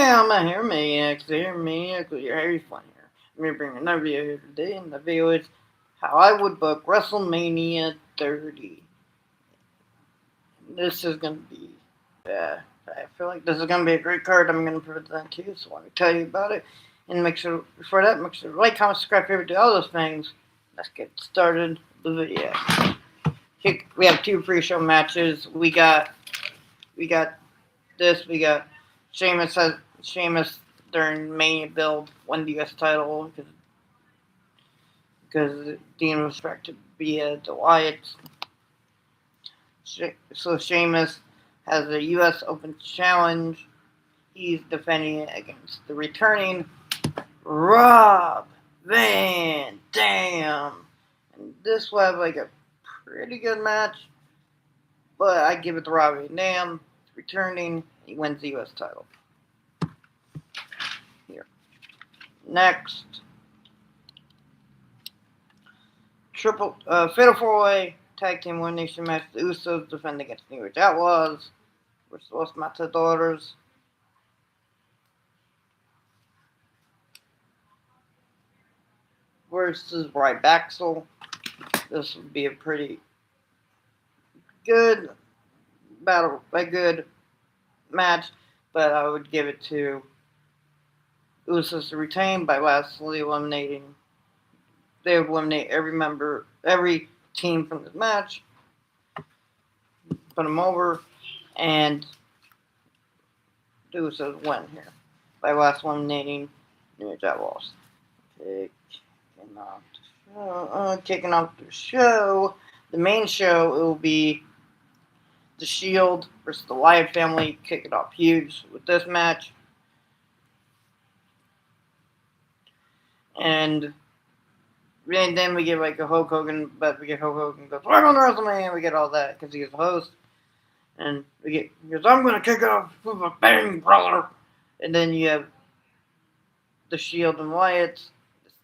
Yeah, I'm a hair maniac. The hair maniac with your hairy fun here. I'm gonna bring another video here today, and the video is how I would book Wrestlemania 30. This is gonna be, I feel like this is gonna be a great card. I'm gonna present to you, so I want to tell you about it. And make sure, before that, make sure to like, comment, subscribe, favorite, do all those things. Let's get started with the video. We have two pre-show matches. We got Sheamus during Mania build won the U.S. title because Dean was directed via the Wyatts. So Sheamus has a U.S. Open Challenge. He's defending it against the returning Rob Van Dam. And this will have like a pretty good match, but I give it to Rob Van Dam. Returning, he wins the U.S. title. Here. Next, Fatal 4-Way Tag Team Elimination match. The Usos defend against New Age Outlaws versus Los Matadores. Versus Ryback. This would be a pretty good good match, but I would give it to Usos to retain by lastly eliminating. They would eliminate every team from this match, put them over, and the Usos win here by last eliminating New Age Outlaws. Kicking off the show, the main show, it will be The Shield versus the Wyatt family. Kick it off huge with this match. And then we get like a Hulk Hogan, but we get Hulk Hogan goes, "Welcome to WrestleMania." We get all that because he's the host. And he goes, "I'm going to kick it off with a bang, brother." And then you have The Shield and Wyatt.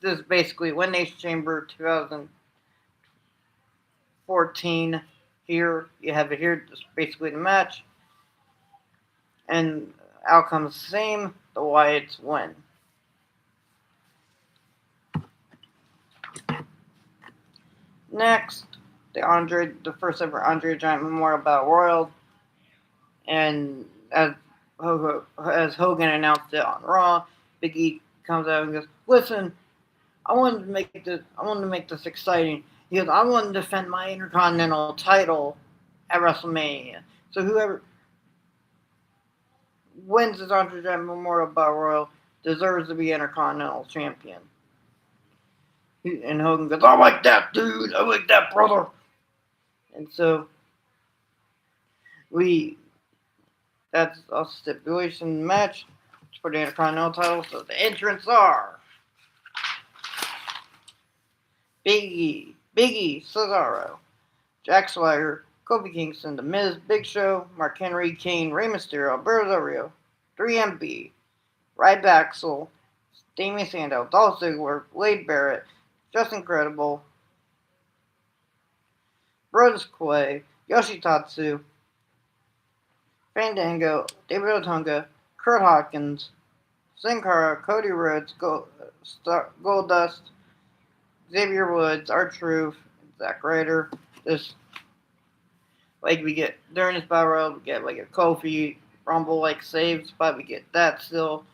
This is basically Elimination Chamber 2014. Here, you have it here. This is basically the match. And outcome's the same. The Wyatts win. Next, the first ever Andre the Giant Memorial Battle Royal. And as Hogan announced it on Raw, Big E comes out and goes, "Listen, I wanted to make this exciting. He goes, I want to defend my Intercontinental title at WrestleMania. So whoever wins this Andre the Giant Memorial Battle Royal deserves to be Intercontinental Champion." And Hogan goes, "I like that, dude. I like that, brother." And so that's a stipulation match for the Intercontinental title. So the entrants are Big E, Cesaro, Jack Swagger, Kofi Kingston, The Miz, Big Show, Mark Henry, Kane, Rey Mysterio, Alberto Del Rio, 3MB, Ryback, Damien Sandow, Dolph Ziggler, Wade Barrett, Justin Credible, Brodus Clay, Yoshitatsu, Fandango, David Otunga, Kurt Hawkins, Sin Cara, Cody Rhodes, Goldust, Xavier Woods, R-Truth, Zack Ryder. We get during this battle royal, we get like a Kofi Rumble save spot. We get that still.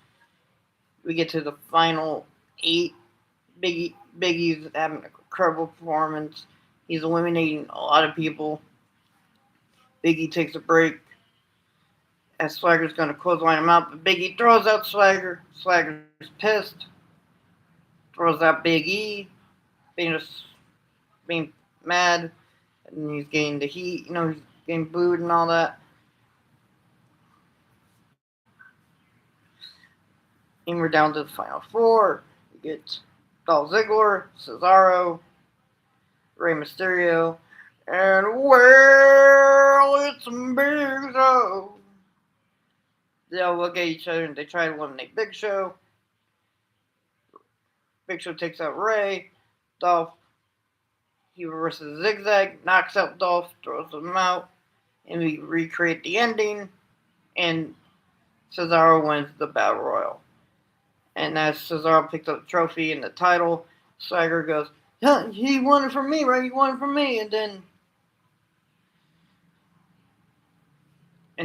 We get to the final 8. Big E's having an incredible performance. He's eliminating a lot of people. Big E takes a break as Swagger's going to clothesline him out, but Big E throws out Swagger. Swagger's pissed. Throws out Big E, being mad, and he's getting the heat. He's getting booed and all that. And we're down to the final 4. We get Dolph Ziggler, Cesaro, Rey Mysterio, and it's Big Show. They'll look at each other and they try to eliminate Big Show. Big Show takes out Rey. Dolph, he reverses zigzag, knocks out Dolph, throws him out, and we recreate the ending. And Cesaro wins the Battle Royal. And as Cesaro picks up the trophy and the title, Swagger goes, yeah, he won it from me, right? He won it from me. And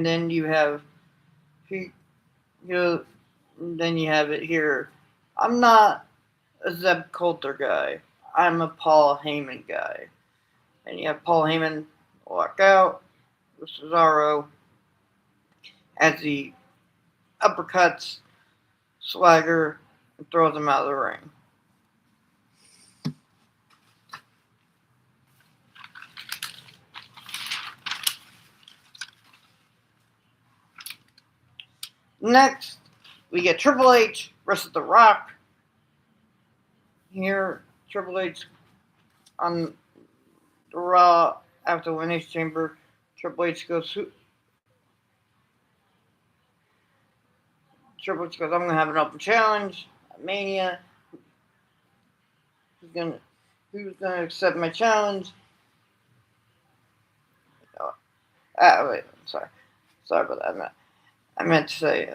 then you have he then you have it here. I'm not a Zeb Coulter guy. I'm a Paul Heyman guy. And you have Paul Heyman walk out with Cesaro as he uppercuts Swagger and throws him out of the ring. Next, we get Triple H versus The Rock. Here, Triple H on the Raw after Elimination Chamber. Triple H goes, I'm going to have an open challenge at Mania. Who's going to accept my challenge? Wait, sorry about that. I meant to say,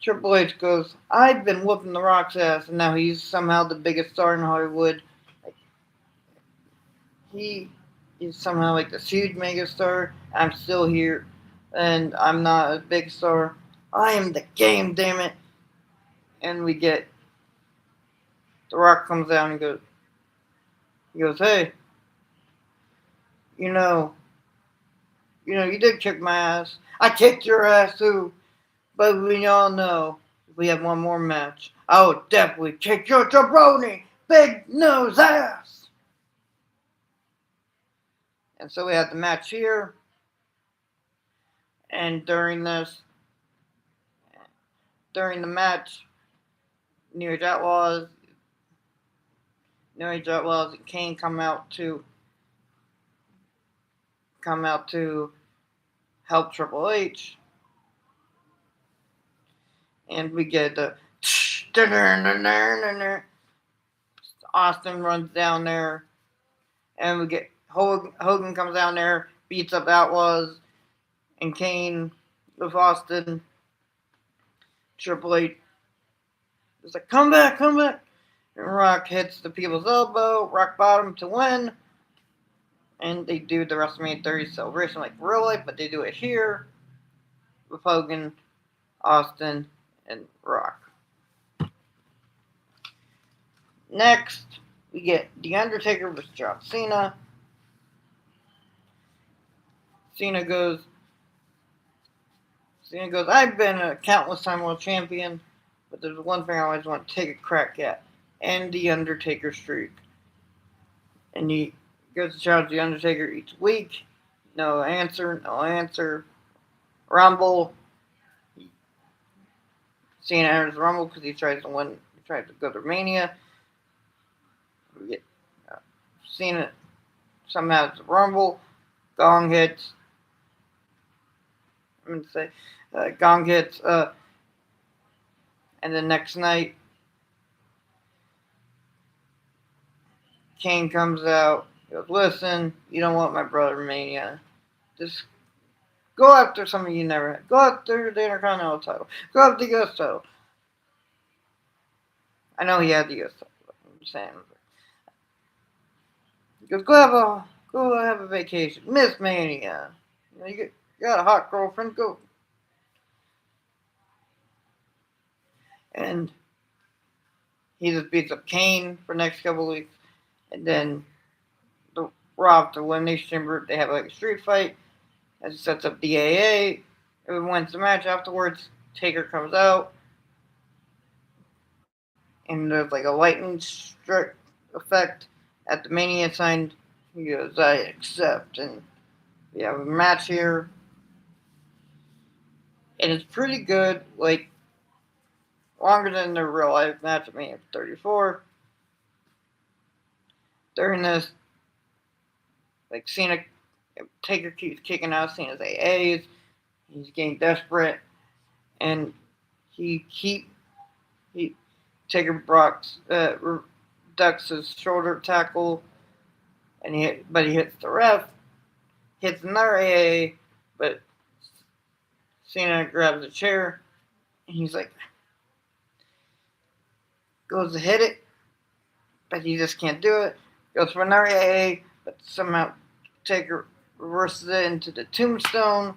Triple H goes, I've been whooping The Rock's ass, and now he's somehow the biggest star in Hollywood. He is somehow this huge megastar. I'm still here, and I'm not a big star. I am the game, damn it. And we get The Rock comes down and he goes, hey, you did kick my ass. I kicked your ass too. But we all know if we have one more match, I will definitely kick your jabroni big nose ass. And so we have the match here. And during the match, New Age Outlaws and Kane come out to help Triple H. And we get the Austin runs down there, and we get Hogan comes down there, beats up Outlaws and Kane with Austin. Triple H is like, come back. And Rock hits the people's elbow, rock bottom to win. And they do the WrestleMania 30 celebration like real life, but they do it here with Hogan, Austin, and Rock. Next, we get The Undertaker versus John Cena. Cena goes, I've been a countless time world champion, but there's one thing I always want to take a crack at, and The Undertaker streak. And he goes to challenge The Undertaker each week. No answer. Rumble. Cena enters the Rumble because he tries to win. He tries to go to Mania. We get Cena somehow it's the Rumble. Gong hits. Gong hits. And the next night, Kane comes out. He goes, listen, you don't want my brother Mania. Just go after something you never had. Go after the Intercontinental title. Go after the US title. I know he had the US title. I'm saying. He goes, go have a vacation. Miss Mania. You got a hot girlfriend. Go. And he just beats up Kane for the next couple of weeks. And then the Raw to Elimination Chamber, they have a street fight. As he sets up the AA. Everyone wins the match afterwards. Taker comes out. And there's a lightning strike effect at the Mania sign. He goes, I accept. And we have a match here. And it's pretty good. Longer than the real life match at Mania 34. During this, Cena, Taker keeps kicking out Cena's AAs. He's getting desperate. And Taker ducks his shoulder tackle, and he hits the ref, hits another AA, but Cena grabs a chair, he's like, goes to hit it, but he just can't do it. Goes for another AA, but somehow Taker reverses it into the tombstone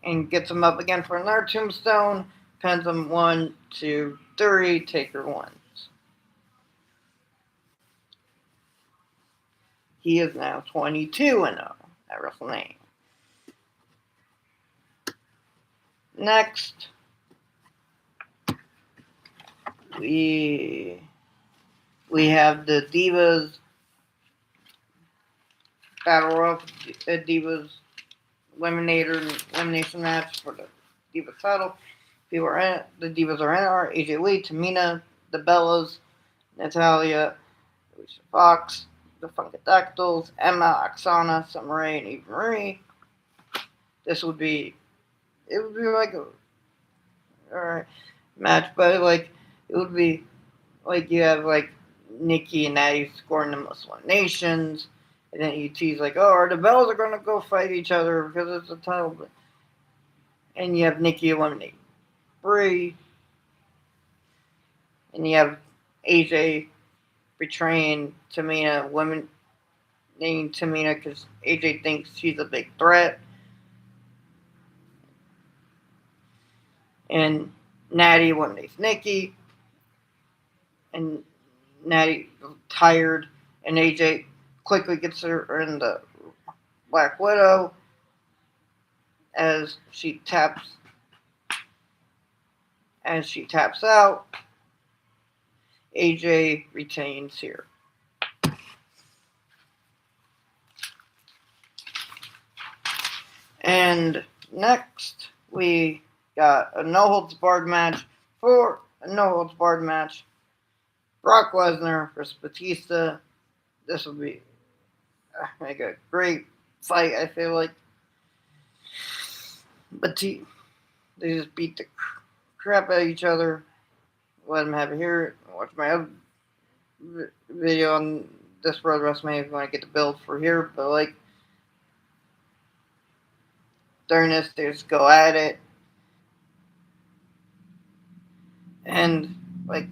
and gets him up again for another tombstone. Pins him 1, 2, 3. Taker wins. He is now 22-0 at Wrestlemania. Next, we have the Divas Battle Royal, Divas elimination match for the Divas title. People are in it. The Divas are in it. Are AJ Lee, Tamina, the Bellas, Natalia, Alicia Fox, the Funkadactyls, Emma, Oksana, Summer Rae, and Eva Marie. It would be like a alright match, but like it would be like you have like Nikki and Natty scoring the most eliminations, and then you tease like, oh, are the Bellas are gonna go fight each other because it's a title, and you have Nikki eliminate Brie, and you have AJ betraying Tamina, eliminating Tamina because AJ thinks she's a big threat, and Natty eliminates Nikki, and Natty tired, and AJ quickly gets her in the Black Widow as she taps out. AJ retains here. And next we got a no holds barred match. Brock Lesnar versus Batista. This will be like a great fight, I feel like. But they just beat the crap out of each other. Let them have it here. Watch my other video on this Road WrestleMania if you want to get the build for here. But like during this, they just go at it. And like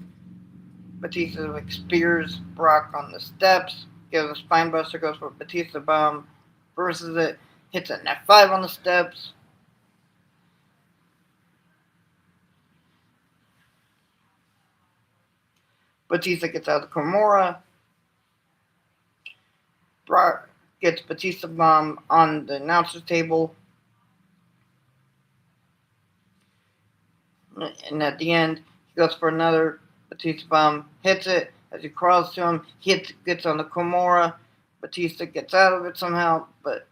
Batista like spears Brock on the steps, gives a spine buster, goes for a Batista bomb, versus it, hits an F5 on the steps. Batista gets out of the Kimura. Brock gets Batista bomb on the announcer's table. And at the end, he goes for another Batista bomb, hits it. As he crawls to him, gets on the Kimura. Batista gets out of it somehow, but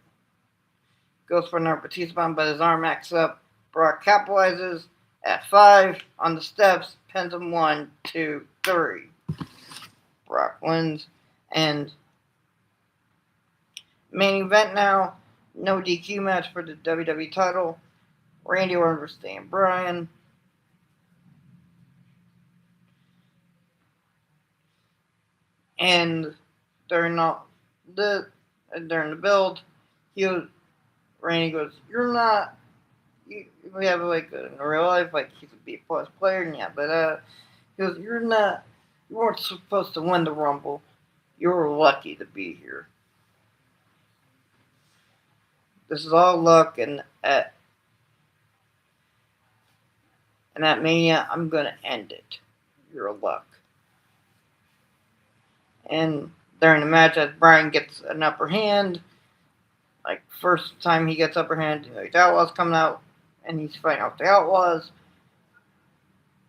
goes for another Batista bomb, but his arm acts up. Brock capitalizes at 5 on the steps, pins him 1, 2, 3. Brock wins. And main event now, no DQ match for the WWE title. Randy Orton versus Dan Bryan. And during the build, Randy goes, "You're not." We have like in real life, like he's a B+ player, and yeah, but he goes, "You're not. You weren't supposed to win the Rumble. You were lucky to be here. This is all luck, and at Mania, I'm gonna end it. Your luck." And during the match, as Bryan gets an upper hand, like first time he gets upper hand, the Outlaws coming out, and he's fighting off the Outlaws.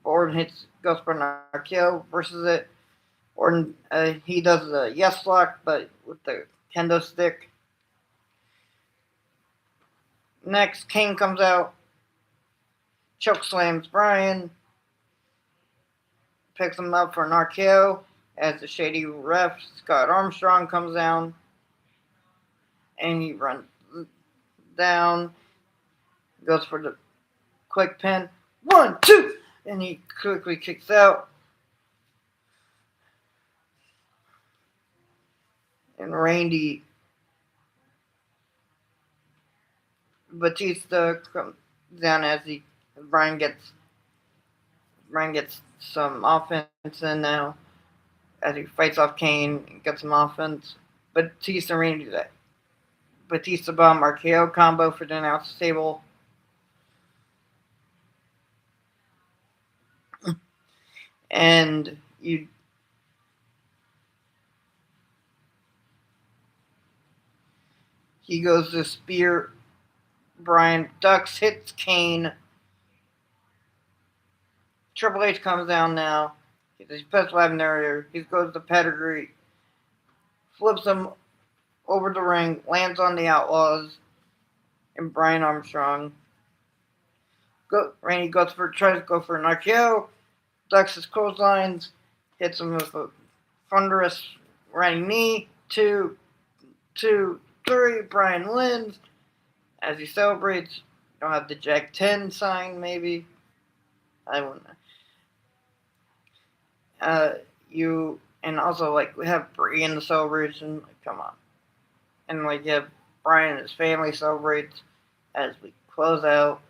Orton goes for an RKO versus it. Orton, he does a yes lock, but with the kendo stick. Next, Kane comes out, choke slams Bryan, picks him up for an RKO. As the shady ref, Scott Armstrong, comes down, and he runs down, goes for the quick pin. 1, 2, and he quickly kicks out. And Randy Batista comes down as Brian gets some offense in now as he fights off Kane and gets some offense. Batista and Randy do that. Batista bomb RKO combo for the announce table. And he goes to spear Brian, ducks, hits Kane. Triple H comes down now. He puts weapon earlier. He goes to pedigree, flips him over the ring, lands on the Outlaws and Brian Armstrong. Randy tries to go for an RKO, ducks his clotheslines, hits him with a thunderous running knee. 2, 2, 3. Brian wins as he celebrates. Don't have the Jack 10 sign, maybe. I wouldn't know. And also, like, we have Brie in the celebration. Like, come on. And, like, you have Brian and his family celebrate as we close out.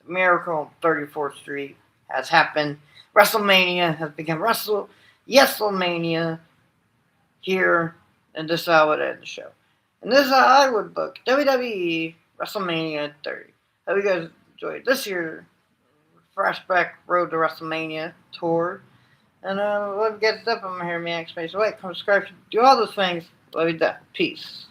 The miracle on 34th Street has happened. WrestleMania has become Wrestlemania here, and this is how it ends the show. And this is how I would book WWE WrestleMania 30. Hope you guys enjoyed this year's Flashback Road to WrestleMania tour. And love you guys up. I'm here, man. Space away. Come subscribe. Do all those things. Love you, that. Peace.